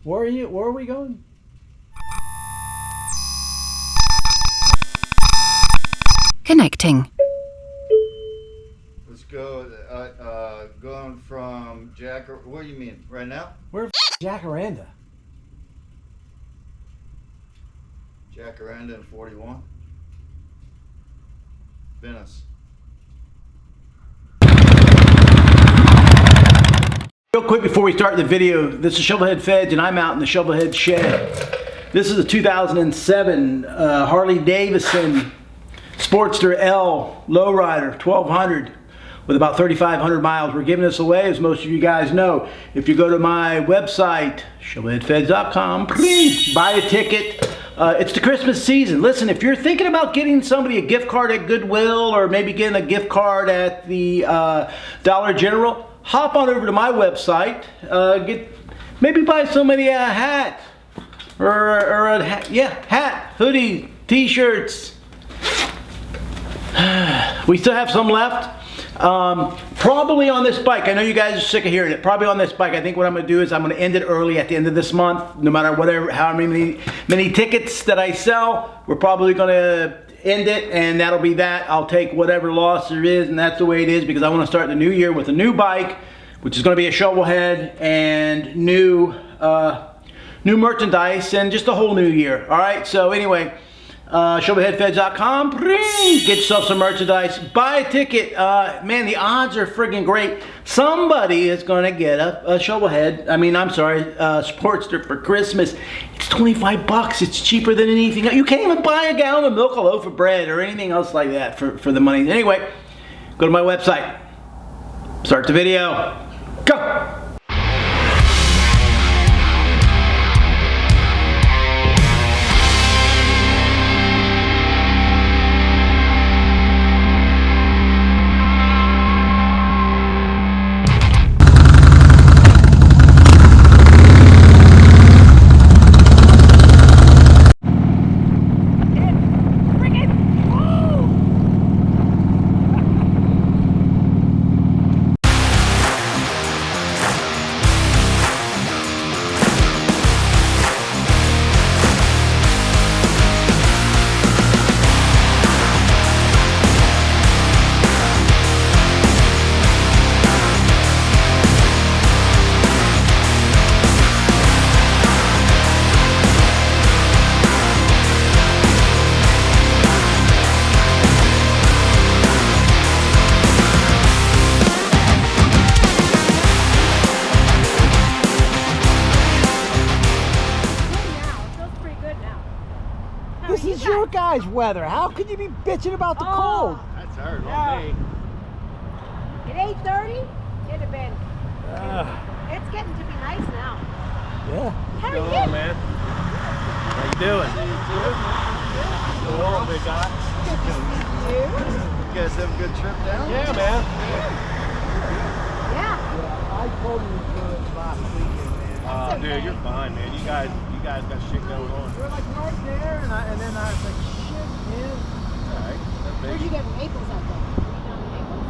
Where are you? Where are we going? Connecting. Let's go. Going from what do you mean? Right now? Where Jacaranda? Jacaranda and 41. Venice. Real quick before we start the video, this is SHOVELHEADFFEJ and I'm out in the SHOVELHEAD shed. This is a 2007 Harley-Davidson SPORTSTER L lowrider 1200 with about 3,500 miles. We're giving this away, as most of you guys know. If you go to my website, SHOVELHEADFFEJ.com, buy a ticket. It's the Christmas season. Listen, if you're thinking about getting somebody a gift card at Goodwill or maybe getting a gift card at the Dollar General, hop on over to my website. Maybe buy somebody a hat or a hat, hoodie, t-shirts. We still have some left. Probably on this bike. I know you guys are sick of hearing it. Probably on this bike. I think what I'm going to do is I'm going to end it early at the end of this month. No matter how many tickets that I sell, we're probably going to end it, and that'll be that. I'll take whatever loss there is, and that's the way it is, because I want to start the new year with a new bike, which is going to be a Shovelhead and new merchandise and just a whole new year. All right. So anyway. SHOVELHEADFFEJ.com. Get yourself some merchandise. Buy a ticket. Man, the odds are friggin' great. Somebody is going to get a Shovelhead. I'm sorry, Sportster for Christmas. It's 25 bucks. It's cheaper than anything. You can't even buy a gallon of milk, a loaf of bread, or anything else like that for the money. Anyway, go to my website. Start the video. Go! This is your guys' weather. How could you be bitching about the cold? That's hard on me. At 8:30, it'd have been. It's getting to be nice now. Yeah. How are What's going you? on, man? How you doing? Still warm, big guy. Good to see you. You guys have a good trip down? Yeah, man. Yeah. I told you to do it last weekend, man. Oh, okay. dude, you're fine, man. You guys got shit going on. We're like right there, and then I was like, shit, man. All right. Where'd you get Naples out there? Were you down in Naples?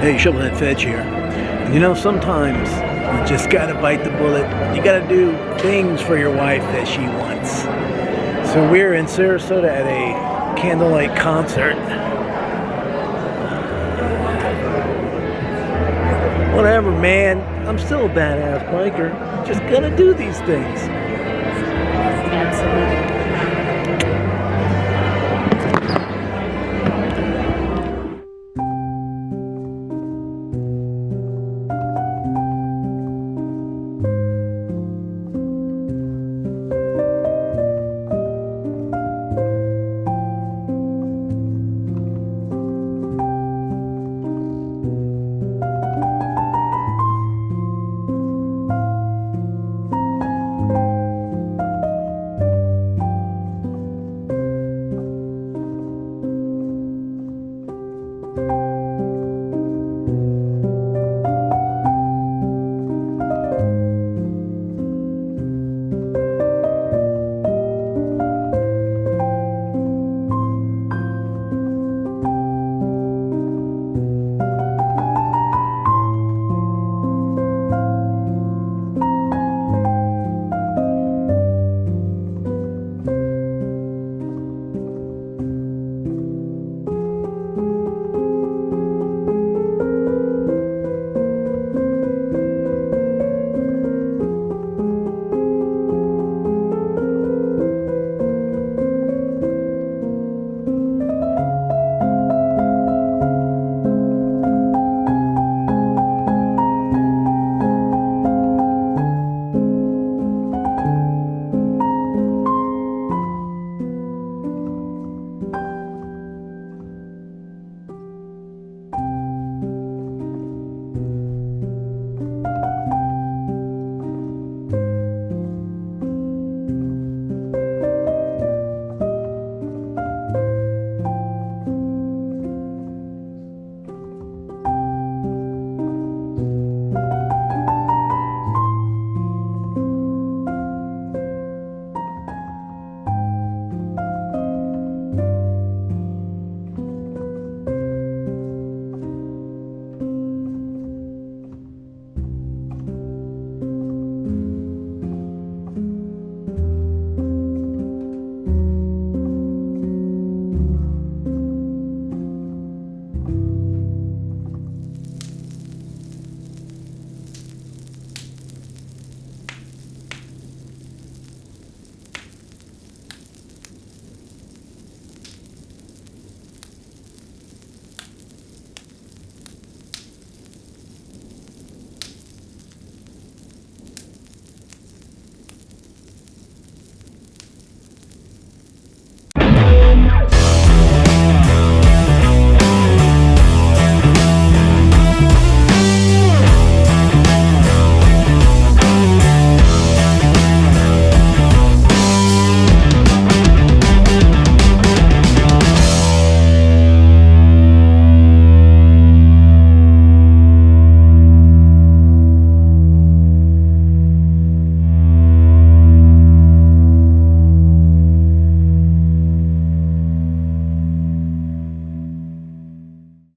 Hey, Shovelhead Fedge here. You know, sometimes you just gotta bite the bullet. You gotta do things for your wife that she wants. So we're in Sarasota at a candlelight concert. Whatever, man. I'm still a badass biker. Just gonna do these things.